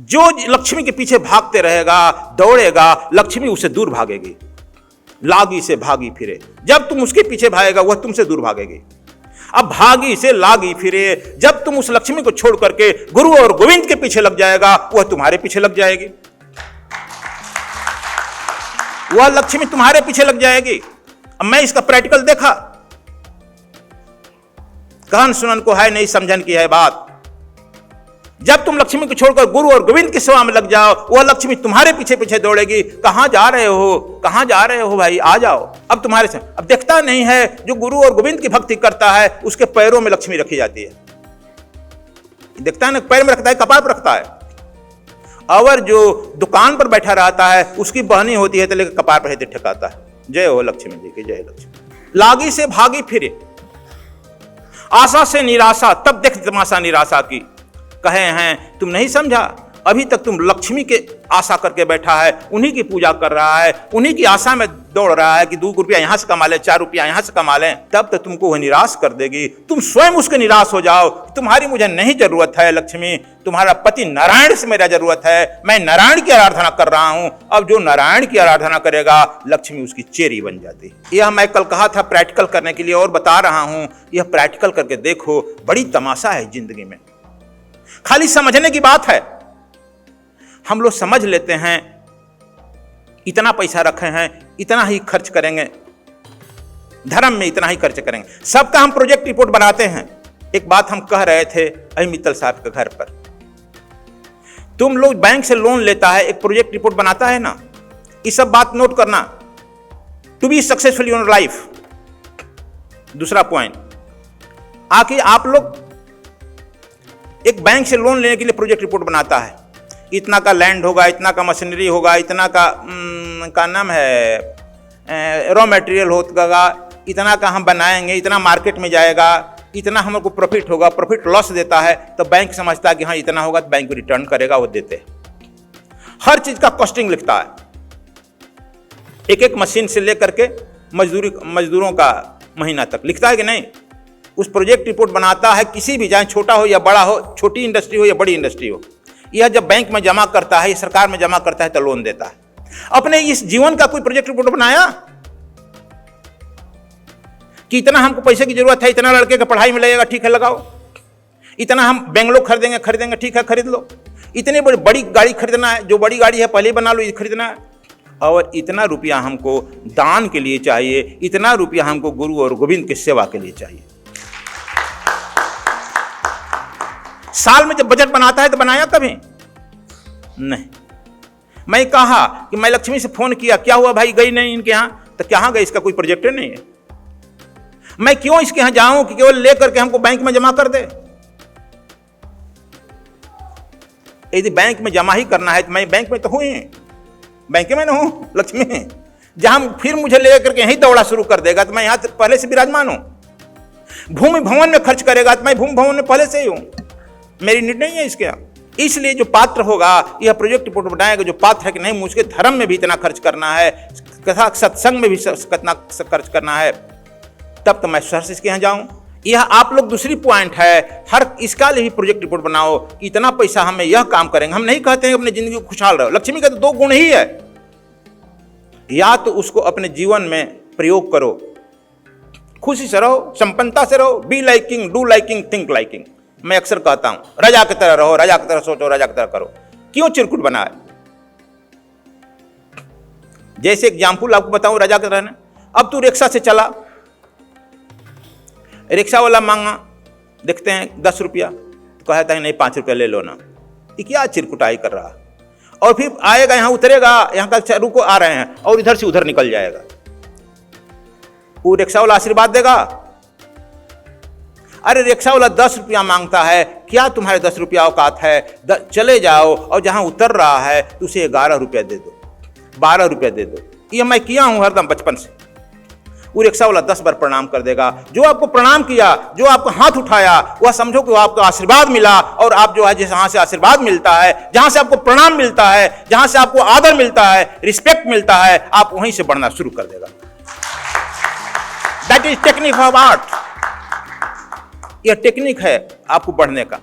जो लक्ष्मी के पीछे भागते रहेगा, दौड़ेगा, लक्ष्मी उससे दूर भागेगी। लागी से भागी फिरे, जब तुम उसके पीछे भागेगा वह तुमसे दूर भागेगी। अब भागी से लागी फिरे, जब तुम उस लक्ष्मी को छोड़ करके गुरु और गोविंद के पीछे लग जाएगा वह तुम्हारे पीछे लग जाएगी, वह लक्ष्मी तुम्हारे पीछे लग जाएगी। अब मैं इसका प्रैक्टिकल देखा, कहन सुनन को है नहीं समझन की है बात। जब तुम लक्ष्मी को छोड़कर गुरु और गोविंद की सेवा में लग जाओ वह लक्ष्मी तुम्हारे पीछे पीछे दौड़ेगी। कहां जा रहे हो, कहां जा रहे हो भाई, आ जाओ अब तुम्हारे से। अब देखता नहीं है जो गुरु और गोविंद की भक्ति करता है उसके पैरों में लक्ष्मी रखी जाती है। देखता है ना, पैर में रखता है, कपार पर रखता है। और जो दुकान पर बैठा रहता है उसकी बहनी होती है तो लेकर कपार पर हेते ठकाता है। जय हो लक्ष्मी जी की, जय लक्ष्मी। लागी से भागी फिरे, आशा से निराशा, तब देख तमाशा निराशा की। कहे हैं तुम नहीं समझा, अभी तक तुम लक्ष्मी के आशा करके बैठा है, उन्हीं की पूजा कर रहा है, उन्हीं की आशा में दौड़ रहा है कि 2 रुपया यहां से कमा ले, 4 रुपया यहां से कमा ले। तब तक तुमको वह निराश कर देगी, तुम स्वयं उसके निराश हो जाओ। तुम्हारी मुझे नहीं जरूरत है लक्ष्मी, तुम्हारा पति नारायण से मेरा जरूरत है, मैं नारायण की आराधना कर रहा हूं। अब जो नारायण की आराधना करेगा लक्ष्मी उसकी चेरी बन जाती। यह मैं कल कहा था प्रैक्टिकल करने के लिए और बता रहा हूं, यह प्रैक्टिकल करके देखो, बड़ी तमाशा है जिंदगी में। खाली समझने की बात है, हम लोग समझ लेते हैं इतना पैसा रखे हैं इतना ही खर्च करेंगे, धर्म में इतना ही खर्च करेंगे, सबका हम प्रोजेक्ट रिपोर्ट बनाते हैं। एक बात हम कह रहे थे अभी मित्तल साहब के घर पर, तुम लोग बैंक से लोन लेता है, एक प्रोजेक्ट रिपोर्ट बनाता है ना, ये सब बात नोट करना, to be successful in life. दूसरा पॉइंट, आखिर आप लोग एक बैंक से लोन लेने के लिए प्रोजेक्ट रिपोर्ट बनाता है, इतना का लैंड होगा, इतना का मशीनरी होगा, इतना का नाम है रॉ मटेरियल होगा, इतना का हम बनाएंगे, इतना मार्केट में जाएगा, इतना हमको प्रॉफिट होगा, प्रॉफिट लॉस देता है तो बैंक समझता है कि हाँ इतना होगा तो बैंक को रिटर्न करेगा, वो देते हैं। हर चीज का कॉस्टिंग लिखता है, एक एक मशीन से लेकर के मजदूरों का महीना तक लिखता है कि नहीं। उस प्रोजेक्ट रिपोर्ट बनाता है, किसी भी चाहे छोटा हो या बड़ा हो, छोटी इंडस्ट्री हो या बड़ी इंडस्ट्री हो, यह जब बैंक में जमा करता है, सरकार में जमा करता है तो लोन देता है। अपने इस जीवन का कोई प्रोजेक्ट रिपोर्ट बनाया कि इतना हमको पैसे की जरूरत है, इतना लड़के का पढ़ाई में लगेगा, ठीक है लगाओ, इतना हम बेंगलोर खरीदेंगे, ठीक है खरीद लो, इतनी बड़ी गाड़ी खरीदना है, जो बड़ी गाड़ी है पहले ही बना लो, ये खरीदना है, और इतना रुपया हमको दान के लिए चाहिए, इतना रुपया हमको गुरु और गोविंद की सेवा के लिए चाहिए। साल में जब बजट बनाता है तो बनाया कभी नहीं। मैं कहा कि मैं लक्ष्मी से फोन किया, क्या हुआ भाई, गई नहीं इनके यहां, तो कहां गई, इसका कोई प्रोजेक्ट नहीं है, मैं क्यों इसके यहां जाऊं कि केवल लेकर के हमको बैंक में जमा कर दे। यदि बैंक में जमा ही करना है तो मैं बैंक में तो हूं ही, बैंक में ना हूं लक्ष्मी, जहां फिर मुझे लेकर के यहीं दौड़ा शुरू कर देगा तो मैं यहां पहले से विराजमान हूं। भूमि भवन में खर्च करेगा तो मैं भूमि भवन में पहले से ही हूं, मेरी नीड नहीं है इसके यहाँ। इसलिए जो पात्र होगा यह प्रोजेक्ट रिपोर्ट बनाएगा, जो पात्र है कि नहीं मुझे धर्म में भी इतना खर्च करना है, कथा सत्संग में भी कितना खर्च करना है, तब तो मैं शहर से इसके यहाँ जाऊं। यह आप लोग दूसरी पॉइंट है, हर इसका लिए भी प्रोजेक्ट रिपोर्ट बनाओ कि इतना पैसा हमें यह काम करेंगे। हम नहीं कहते हैं अपनी जिंदगी को खुशहाल रहो, लक्ष्मी का तो 2 गुण ही है, या तो उसको अपने जीवन में प्रयोग करो, खुशी से रहो, संपन्नता से रहो, be liking, do liking, think liking. मैं अक्सर कहता हूं राजा की तरह रहो, राजा की तरह सोचो, राजा की तरह करो। क्यों चिरकुट बनाए? जैसे एग्जाम्पल आपको बताऊं राजा की तरह ने, अब तू रिक्शा से चला, रिक्शा वाला मांगा, देखते हैं 10 रुपया, तो कहता है नहीं 5 रुपया ले लो ना, ये क्या चिरकुटाई कर रहा। और फिर आएगा यहां, उतरेगा, यहां का रुको आ रहे हैं, और इधर से उधर निकल जाएगा। वो रिक्शा वाला आशीर्वाद देगा, अरे रिक्शा वाला 10 रुपया मांगता है, क्या तुम्हारे 10 रुपया औकात है, चले जाओ, और जहां उतर रहा है तो उसे 11 रुपया दे दो, 12 रुपया दे दो। ये मैं किया हूं हरदम बचपन से। वो रिक्शा वाला 10 बार प्रणाम कर देगा। जो आपको प्रणाम किया, जो आपको हाथ उठाया, वह समझो कि आपको आशीर्वाद मिला, और आप जो है जहां से आशीर्वाद मिलता है, जहां से आपको प्रणाम मिलता है, जहां से आपको आदर मिलता है, रिस्पेक्ट मिलता है, आप वहीं से बढ़ना शुरू कर देगा। That is technique of art. यह टेक्निक है आपको बढ़ने का।